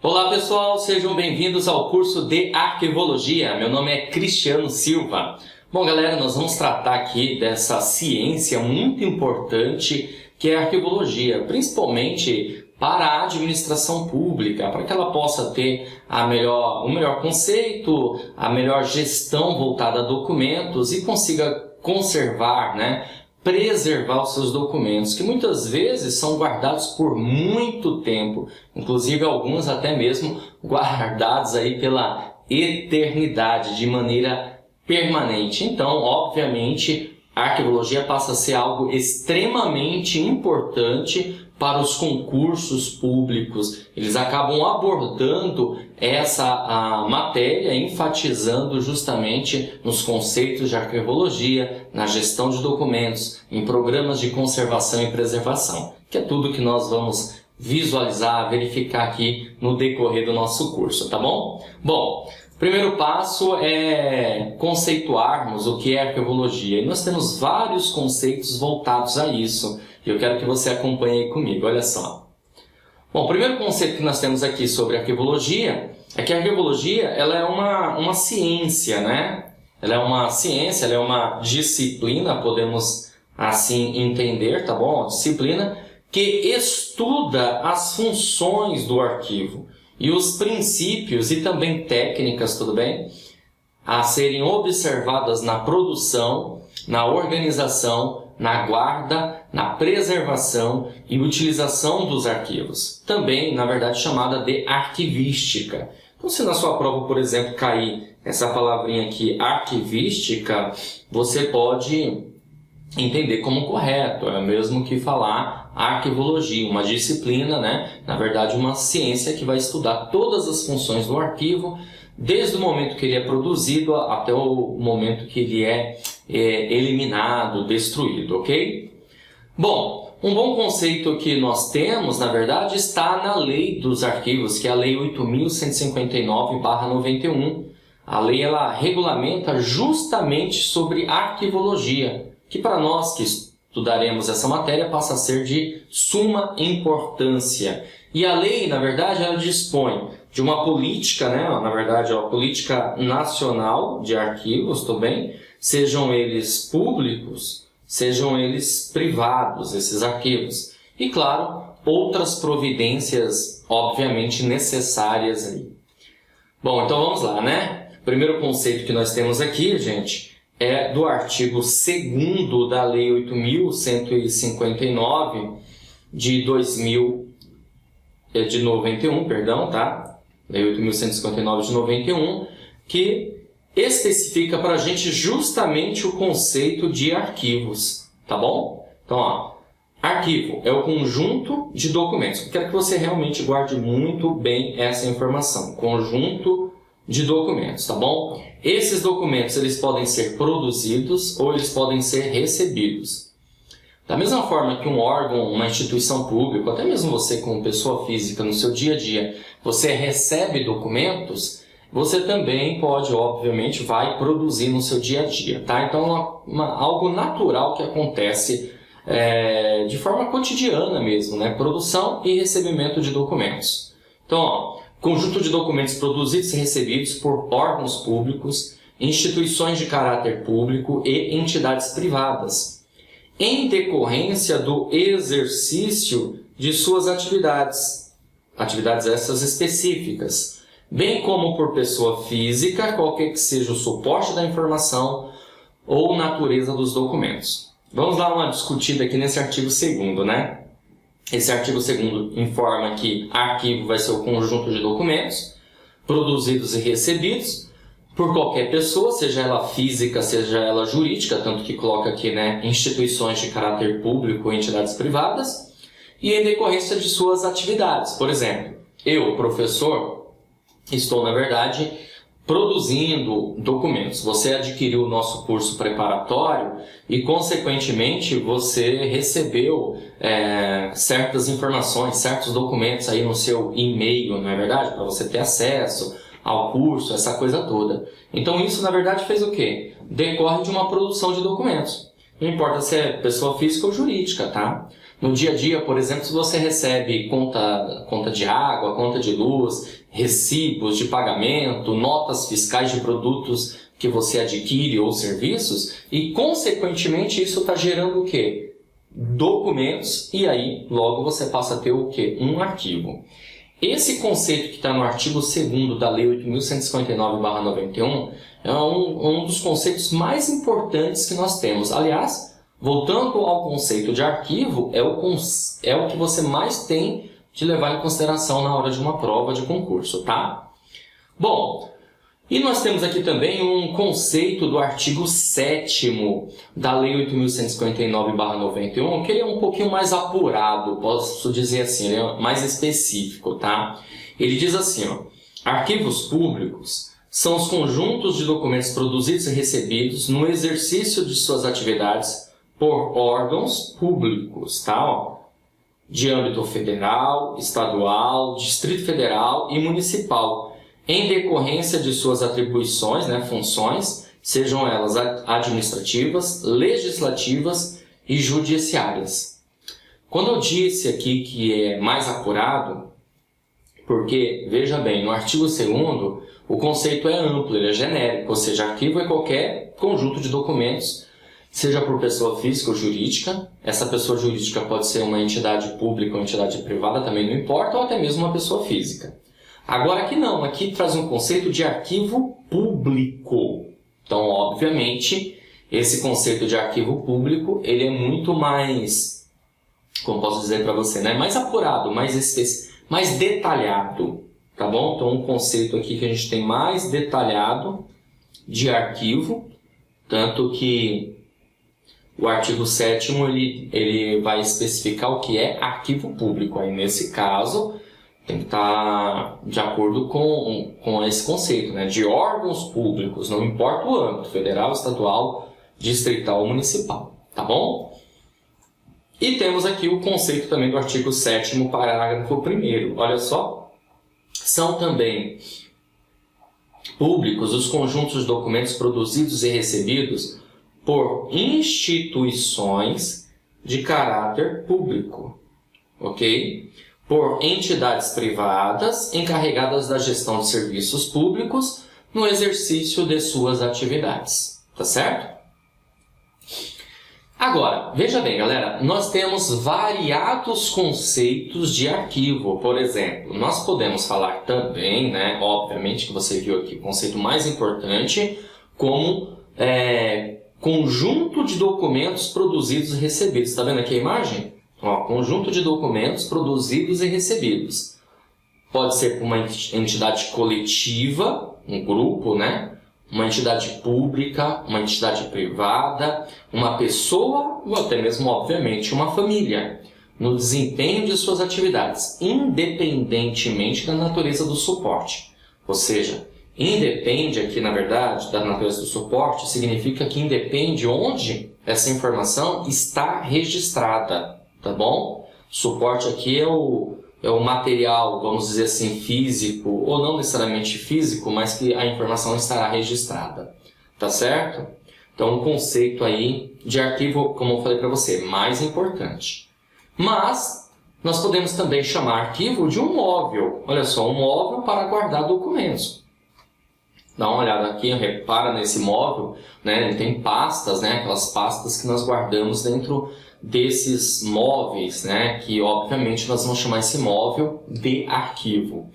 Olá pessoal, sejam bem-vindos ao curso de Arquivologia. Meu nome é Cristiano Silva. Bom galera, nós vamos tratar aqui dessa ciência muito importante que é a arquivologia, principalmente para a administração pública, para que ela possa ter o melhor conceito, a melhor gestão voltada a documentos e consiga conservar, preservar os seus documentos, que muitas vezes são guardados por muito tempo, inclusive alguns até mesmo guardados aí pela eternidade, de maneira permanente. Então, obviamente, a arquivologia passa a ser algo extremamente importante para os concursos públicos. Eles acabam abordando essa matéria, enfatizando justamente nos conceitos de arquivologia, na gestão de documentos, em programas de conservação e preservação, que é tudo que nós vamos visualizar, verificar aqui no decorrer do nosso curso, tá bom? Bom, o primeiro passo é conceituarmos o que é arquivologia. E nós temos vários conceitos voltados a isso. E eu quero que você acompanhe aí comigo, olha só. Bom, o primeiro conceito que nós temos aqui sobre arquivologia é que a arquivologia ela é uma ciência, né? Ela é uma ciência, ela é uma disciplina, podemos assim entender, tá bom? Uma disciplina que estuda as funções do arquivo e os princípios e também técnicas, tudo bem? A serem observadas na produção, na organização, na guarda, na preservação e utilização dos arquivos. Também, na verdade, chamada de arquivística. Então, se na sua prova, por exemplo, cair essa palavrinha aqui, arquivística, você pode entender como correto, é o mesmo que falar arquivologia, uma disciplina, na verdade uma ciência que vai estudar todas as funções do arquivo, desde o momento que ele é produzido até o momento que ele é eliminado, destruído, ok? Bom, um bom conceito que nós temos, na verdade, está na Lei dos Arquivos, que é a Lei 8.159/91. A lei ela regulamenta justamente sobre arquivologia, que para nós que estudaremos essa matéria passa a ser de suma importância. E a lei, na verdade, ela dispõe de uma política, na verdade, uma política nacional de arquivos, também, sejam eles públicos, sejam eles privados, esses arquivos. E, claro, outras providências, obviamente, necessárias aí. Bom, então vamos lá, O primeiro conceito que nós temos aqui, gente, é do artigo 2º da Lei 8.159 de 91, perdão, tá? Lei 8.159 de 91, que especifica para a gente justamente o conceito de arquivos, tá bom? Então, arquivo é o conjunto de documentos. Eu quero que você realmente guarde muito bem essa informação. Conjunto de documentos, tá bom? Esses documentos eles podem ser produzidos ou eles podem ser recebidos. Da mesma forma que um órgão, uma instituição pública, até mesmo você como pessoa física no seu dia a dia, você recebe documentos, você também pode, obviamente, vai produzir no seu dia a dia, tá? Então, algo natural que acontece de forma cotidiana mesmo, Produção e recebimento de documentos. Então, conjunto de documentos produzidos e recebidos por órgãos públicos, instituições de caráter público e entidades privadas, em decorrência do exercício de suas atividades essas específicas, bem como por pessoa física, qualquer que seja o suporte da informação ou natureza dos documentos. Vamos dar uma discutida aqui nesse artigo 2º, Esse artigo 2º informa que arquivo vai ser o conjunto de documentos produzidos e recebidos por qualquer pessoa, seja ela física, seja ela jurídica, tanto que coloca aqui, instituições de caráter público ou entidades privadas, e em decorrência de suas atividades. Por exemplo, eu, professor, estou, na verdade, produzindo documentos. Você adquiriu o nosso curso preparatório e, consequentemente, você recebeu certas informações, certos documentos aí no seu e-mail, não é verdade? Para você ter acesso ao curso, essa coisa toda. Então, isso, na verdade, fez o quê? Decorre de uma produção de documentos. Não importa se é pessoa física ou jurídica, tá? No dia a dia, por exemplo, se você recebe conta de água, conta de luz, recibos de pagamento, notas fiscais de produtos que você adquire ou serviços, e consequentemente isso está gerando o quê? Documentos, e aí logo você passa a ter o quê? Um arquivo. Esse conceito que está no artigo 2º da Lei 8.159/91 é um dos conceitos mais importantes que nós temos. Aliás, voltando ao conceito de arquivo, é o que você mais tem de levar em consideração na hora de uma prova de concurso, tá? Bom, e nós temos aqui também um conceito do artigo 7º da Lei 8.159/91, que ele é um pouquinho mais apurado, posso dizer assim, ele é mais específico, tá? Ele diz assim, ó, arquivos públicos são os conjuntos de documentos produzidos e recebidos no exercício de suas atividades por órgãos públicos, tá? Ó, de âmbito federal, estadual, Distrito Federal e municipal, em decorrência de suas atribuições, né, funções, sejam elas administrativas, legislativas e judiciárias. Quando eu disse aqui que é mais apurado, porque, veja bem, no artigo 2º, o conceito é amplo, ele é genérico, ou seja, arquivo é qualquer conjunto de documentos, seja por pessoa física ou jurídica. Essa pessoa jurídica pode ser uma entidade pública ou entidade privada, também não importa, ou até mesmo uma pessoa física. Agora aqui não, aqui traz um conceito de arquivo público. Então, obviamente, esse conceito de arquivo público, ele é muito mais, como posso dizer para você, né? Mais apurado, mais detalhado, tá bom? Então, um conceito aqui que a gente tem mais detalhado de arquivo, tanto que o artigo 7º ele vai especificar o que é arquivo público. Aí, nesse caso, tem que estar de acordo com esse conceito, né? De órgãos públicos, não importa o âmbito, federal, estadual, distrital ou municipal, tá bom? E temos aqui o conceito também do artigo 7º, parágrafo 1º. Olha só, são também públicos os conjuntos de documentos produzidos e recebidos por instituições de caráter público, ok? Por entidades privadas encarregadas da gestão de serviços públicos no exercício de suas atividades, tá certo? Agora, veja bem, galera, nós temos variados conceitos de arquivo. Por exemplo, nós podemos falar também, né, obviamente que você viu aqui o conceito mais importante, como conjunto de documentos produzidos e recebidos. Está vendo aqui a imagem? Ó, conjunto de documentos produzidos e recebidos. Pode ser por uma entidade coletiva, um grupo, né? Uma entidade pública, uma entidade privada, uma pessoa ou até mesmo, obviamente, uma família, no desempenho de suas atividades, independentemente da natureza do suporte. Ou seja, independe aqui, na verdade, da natureza do suporte, significa que independe onde essa informação está registrada. Tá bom? Suporte aqui é o material, vamos dizer assim, físico, ou não necessariamente físico, mas que a informação estará registrada. Tá certo? Então, um conceito aí de arquivo, como eu falei para você, mais importante. Mas, nós podemos também chamar arquivo de um móvel. Olha só, um móvel para guardar documentos. Dá uma olhada aqui, repara nesse móvel, né? Ele tem pastas, né? Aquelas pastas que nós guardamos dentro desses móveis, né? Que obviamente nós vamos chamar esse móvel de arquivo.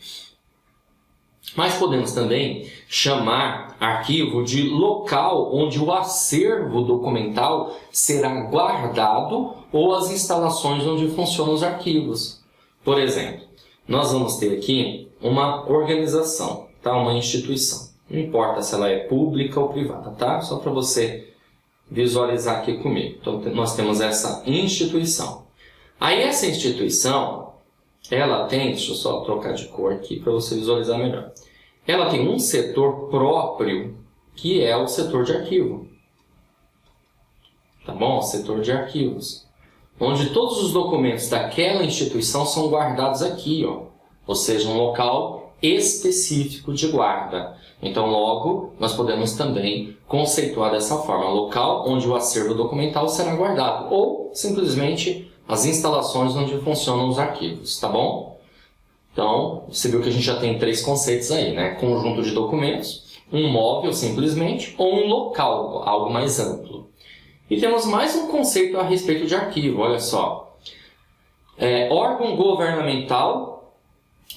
Mas podemos também chamar arquivo de local onde o acervo documental será guardado ou as instalações onde funcionam os arquivos. Por exemplo, nós vamos ter aqui uma organização, tá? Uma instituição. Não importa se ela é pública ou privada, tá? Só para você visualizar aqui comigo. Então, nós temos essa instituição. Aí, essa instituição, ela tem... Deixa eu só trocar de cor aqui para você visualizar melhor. Ela tem um setor próprio, que é o setor de arquivo. Tá bom? O setor de arquivos. Onde todos os documentos daquela instituição são guardados aqui, ó. Ou seja, um local específico de guarda. Então, logo, nós podemos também conceituar dessa forma, local onde o acervo documental será guardado, ou simplesmente as instalações onde funcionam os arquivos, tá bom? Então, você viu que a gente já tem 3 conceitos aí, né? Conjunto de documentos, um móvel simplesmente, ou um local, algo mais amplo. E temos mais um conceito a respeito de arquivo, olha só. Órgão governamental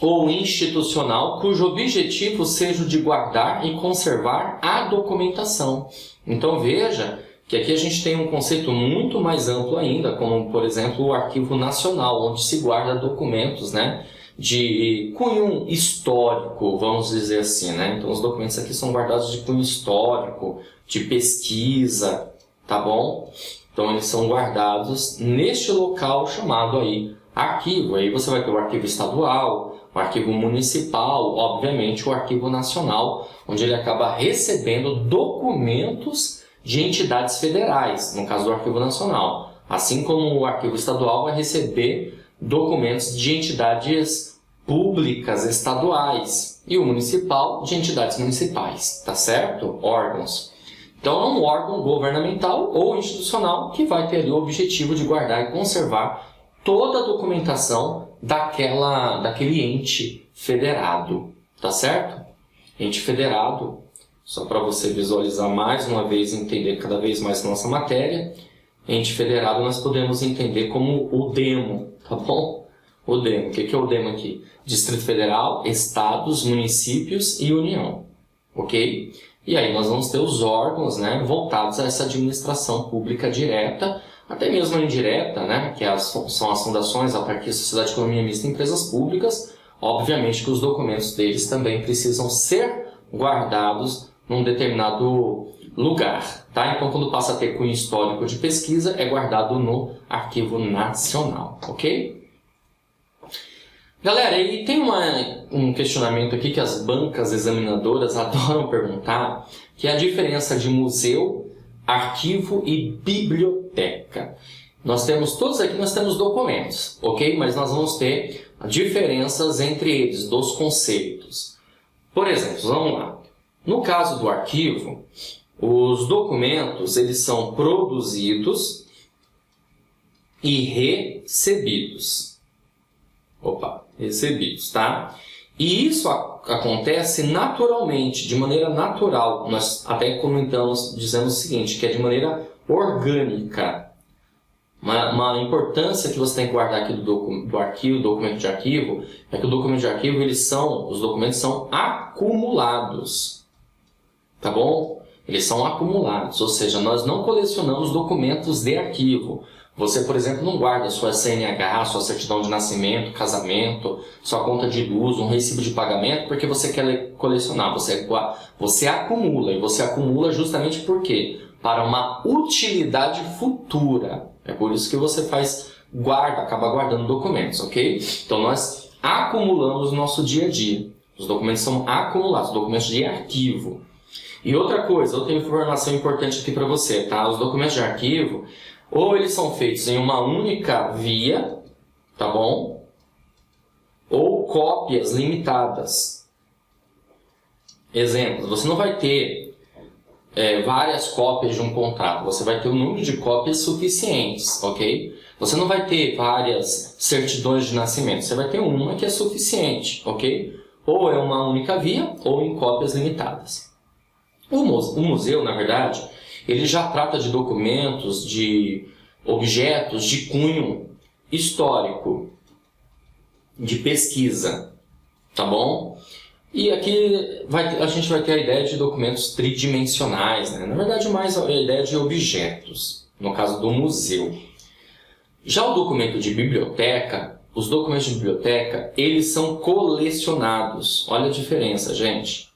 ou institucional cujo objetivo seja o de guardar e conservar a documentação. Então veja que aqui a gente tem um conceito muito mais amplo ainda, como por exemplo o Arquivo Nacional, onde se guarda documentos, né, de cunho histórico, vamos dizer assim, né? Então os documentos aqui são guardados de cunho histórico, de pesquisa, tá bom? Então eles são guardados neste local chamado aí arquivo. Aí você vai ter o arquivo estadual, o arquivo municipal, obviamente o arquivo nacional, onde ele acaba recebendo documentos de entidades federais, no caso do arquivo nacional. Assim como o arquivo estadual vai receber documentos de entidades públicas estaduais e o municipal de entidades municipais, tá certo? Órgãos. Então é um órgão governamental ou institucional que vai ter ali o objetivo de guardar e conservar toda a documentação daquele ente federado, tá certo? Ente federado, só para você visualizar mais uma vez e entender cada vez mais nossa matéria, ente federado nós podemos entender como o DEMO, tá bom? O DEMO, o que é o DEMO aqui? Distrito Federal, Estados, Municípios e União, ok? E aí nós vamos ter os órgãos, né, voltados a essa administração pública direta, até mesmo indireta, né, que são as fundações, autarquia, sociedade de economia mista e empresas públicas. Obviamente que os documentos deles também precisam ser guardados num determinado lugar, tá? Então, quando passa a ter cunho histórico de pesquisa, é guardado no Arquivo Nacional, ok? Galera, e tem um questionamento aqui que as bancas examinadoras adoram perguntar, que é a diferença de museu, arquivo e biblioteca. Nós temos documentos, ok? Mas nós vamos ter diferenças entre eles, dos conceitos. Por exemplo, vamos lá. No caso do arquivo, os documentos eles são produzidos e recebidos. Recebidos, tá? E isso acontece naturalmente, de maneira natural. Nós até comentamos, dizendo o seguinte, que é de maneira orgânica. Uma importância que você tem que guardar aqui do arquivo, documento de arquivo, é que o documento de arquivo, os documentos são acumulados, tá bom? Eles são acumulados, ou seja, nós não colecionamos documentos de arquivo. Você, por exemplo, não guarda sua CNH, sua certidão de nascimento, casamento, sua conta de luz, um recibo de pagamento, porque você quer colecionar. Você acumula, e você acumula justamente por quê? Para uma utilidade futura. É por isso que você acaba guardando documentos, ok? Então nós acumulamos no nosso dia a dia. Os documentos são acumulados, documentos de arquivo. E outra informação importante aqui para você, tá? Os documentos de arquivo, ou eles são feitos em uma única via, tá bom? Ou cópias limitadas. Exemplos, você não vai ter várias cópias de um contrato, você vai ter um número de cópias suficientes, ok? Você não vai ter várias certidões de nascimento, você vai ter uma que é suficiente, ok? Ou é uma única via, ou em cópias limitadas. O museu, na verdade, ele já trata de documentos, de objetos de cunho histórico, de pesquisa, tá bom? E aqui a gente vai ter a ideia de documentos tridimensionais, né? Na verdade, mais a ideia de objetos, no caso do museu. Já o documento de biblioteca, os documentos de biblioteca, eles são colecionados. Olha a diferença, gente.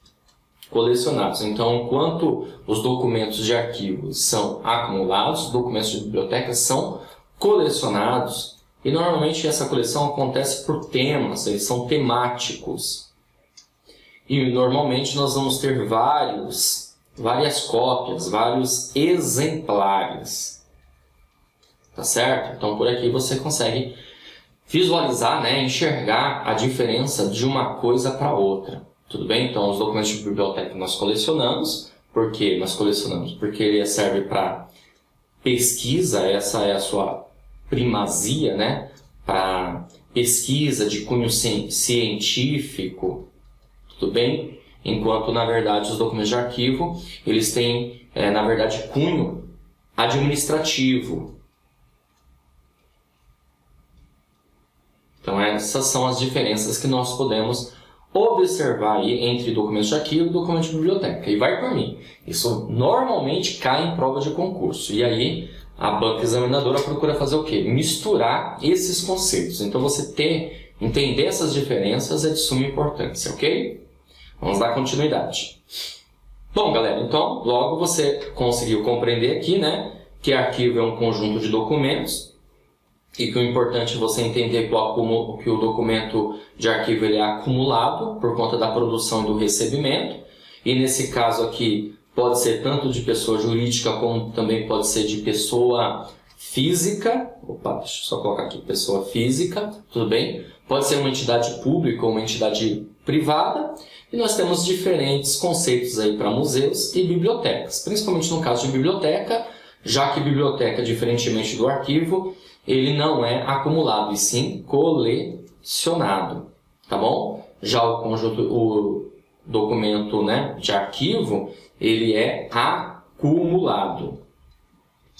Colecionados. Então, enquanto os documentos de arquivo são acumulados, os documentos de biblioteca são colecionados. E normalmente essa coleção acontece por temas, eles são temáticos. E normalmente nós vamos ter várias cópias, vários exemplares. Tá certo? Então por aqui você consegue visualizar, né, enxergar a diferença de uma coisa para outra. Tudo bem? Então os documentos de biblioteca nós colecionamos. Por que nós colecionamos? Porque ele serve para pesquisa, essa é a sua primazia, né, para pesquisa de cunho científico, tudo bem? Enquanto, na verdade, os documentos de arquivo, eles têm, na verdade, cunho administrativo. Então, essas são as diferenças que nós podemos observar aí entre documentos de arquivo e documentos de biblioteca. E vai por mim. Isso normalmente cai em prova de concurso. E aí, a banca examinadora procura fazer o quê? Misturar esses conceitos. Então, entender essas diferenças é de suma importância, ok? Vamos dar continuidade. Bom, galera, então, logo você conseguiu compreender aqui, né, que arquivo é um conjunto de documentos e que o importante é você entender que o documento de arquivo ele é acumulado por conta da produção e do recebimento. E nesse caso aqui, pode ser tanto de pessoa jurídica como também pode ser de pessoa física. Opa, deixa eu só colocar aqui, pessoa física, tudo bem? Pode ser uma entidade pública ou uma entidade privada. E nós temos diferentes conceitos aí para museus e bibliotecas. Principalmente no caso de biblioteca, já que biblioteca, diferentemente do arquivo, ele não é acumulado, e sim colecionado, tá bom? Já o documento, né, de arquivo, ele é acumulado.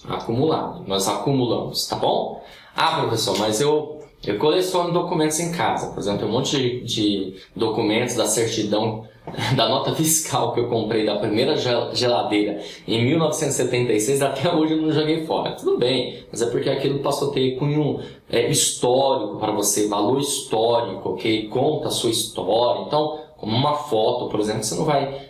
Nós acumulamos, tá bom? Ah, professor, mas eu coleciono documentos em casa. Por exemplo, tem um monte de documentos da certidão, da nota fiscal que eu comprei da primeira geladeira em 1976, até hoje eu não joguei fora. Tudo bem, mas é porque aquilo passou a ter cunho histórico para você, valor histórico, ok? Conta a sua história. Então, como uma foto, por exemplo, você não vai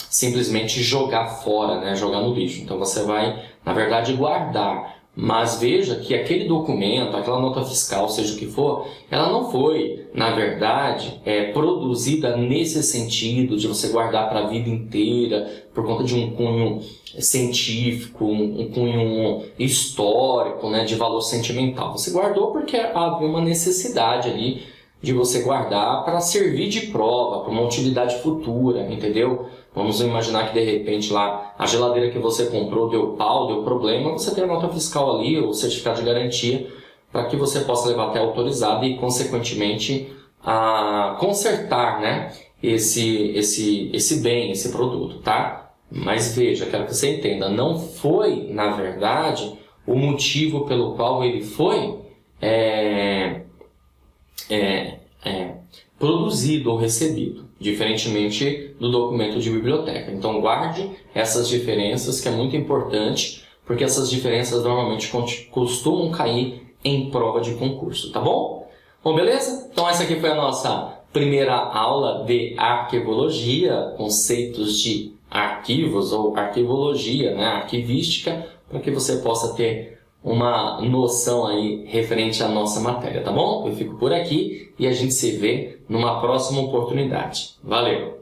simplesmente jogar fora, né? Jogar no lixo. Então, você vai, na verdade, guardar. Mas veja que aquele documento, aquela nota fiscal, seja o que for, ela não foi, na verdade, produzida nesse sentido de você guardar para a vida inteira, por conta de um cunho científico, um cunho histórico, né, de valor sentimental. Você guardou porque havia uma necessidade ali de você guardar para servir de prova, para uma utilidade futura, entendeu? Vamos imaginar que de repente lá a geladeira que você comprou deu pau, deu problema, você tem a nota fiscal ali, o certificado de garantia, para que você possa levar até autorizado e, consequentemente, consertar, né, esse bem, esse produto, tá? Mas veja, quero que você entenda, não foi, na verdade, o motivo pelo qual ele foi produzido ou recebido, diferentemente do documento de biblioteca. Então guarde essas diferenças, que é muito importante, porque essas diferenças normalmente costumam cair em prova de concurso, tá bom? Bom, beleza? Então essa aqui foi a nossa primeira aula de arquivologia, conceitos de arquivos ou arquivologia, né, arquivística, para que você possa ter uma noção aí referente à nossa matéria, tá bom? Eu fico por aqui e a gente se vê numa próxima oportunidade. Valeu!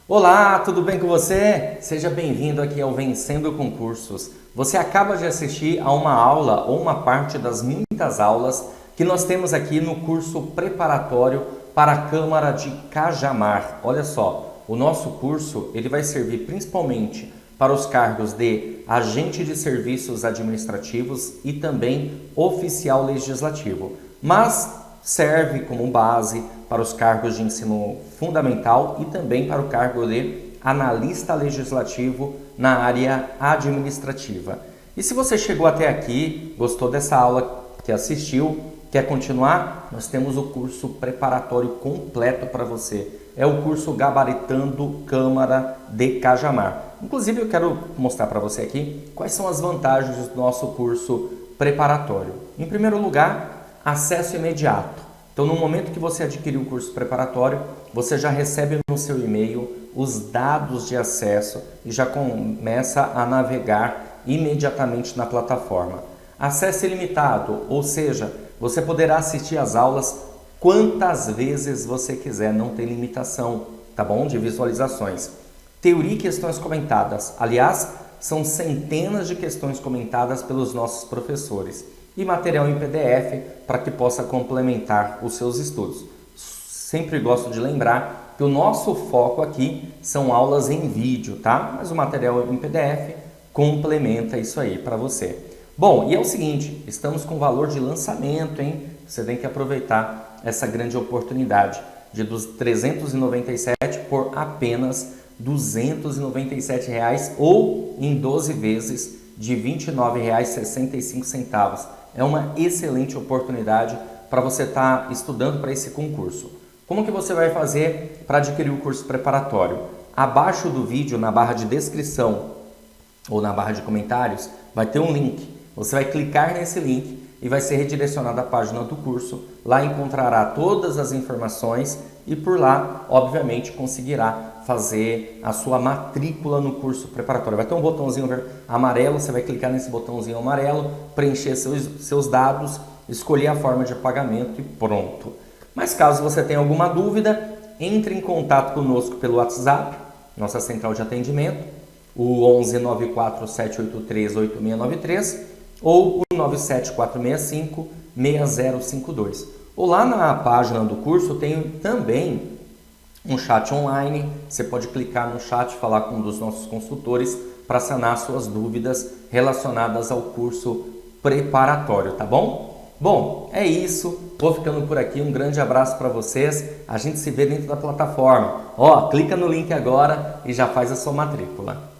Olá, tudo bem com você? Seja bem-vindo aqui ao Vencendo Concursos. Você acaba de assistir a uma aula ou uma parte das muitas aulas que nós temos aqui no curso preparatório para a Câmara de Cajamar. Olha só, o nosso curso ele vai servir principalmente para os cargos de agente de serviços administrativos e também oficial legislativo, mas serve como base para os cargos de ensino fundamental e também para o cargo de analista legislativo na área administrativa. E se você chegou até aqui, gostou dessa aula que assistiu, quer continuar? Nós temos o curso preparatório completo para você. É o curso Gabaritando Câmara de Cajamar. Inclusive, eu quero mostrar para você aqui quais são as vantagens do nosso curso preparatório. Em primeiro lugar, acesso imediato. Então, no momento que você adquirir o curso preparatório, você já recebe no seu e-mail os dados de acesso e já começa a navegar imediatamente na plataforma. Acesso ilimitado, ou seja, você poderá assistir às aulas quantas vezes você quiser, não tem limitação, tá bom? De visualizações. Teoria e questões comentadas. Aliás, são centenas de questões comentadas pelos nossos professores. E material em PDF para que possa complementar os seus estudos. Sempre gosto de lembrar que o nosso foco aqui são aulas em vídeo, tá? Mas o material em PDF complementa isso aí para você. Bom, e é o seguinte, estamos com valor de lançamento, hein? Você tem que aproveitar essa grande oportunidade de dos 397 por apenas R$ 297 ou em 12 vezes de R$ 29,65. É uma excelente oportunidade para você estar estudando para esse concurso. Como que você vai fazer para adquirir o curso preparatório? Abaixo do vídeo, na barra de descrição ou na barra de comentários, vai ter um link. Você vai clicar nesse link e vai ser redirecionado à página do curso. Lá encontrará todas as informações e por lá, obviamente, conseguirá fazer a sua matrícula no curso preparatório. Vai ter um botãozinho amarelo, você vai clicar nesse botãozinho amarelo, preencher seus dados, escolher a forma de pagamento e pronto. Mas caso você tenha alguma dúvida, entre em contato conosco pelo WhatsApp, nossa central de atendimento, o 11 94 783 8693 ou o 97465 6052. Ou lá na página do curso tem também um chat online, você pode clicar no chat e falar com um dos nossos consultores para sanar suas dúvidas relacionadas ao curso preparatório, tá bom? Bom, é isso, vou ficando por aqui, um grande abraço para vocês, a gente se vê dentro da plataforma. Ó, clica no link agora e já faz a sua matrícula.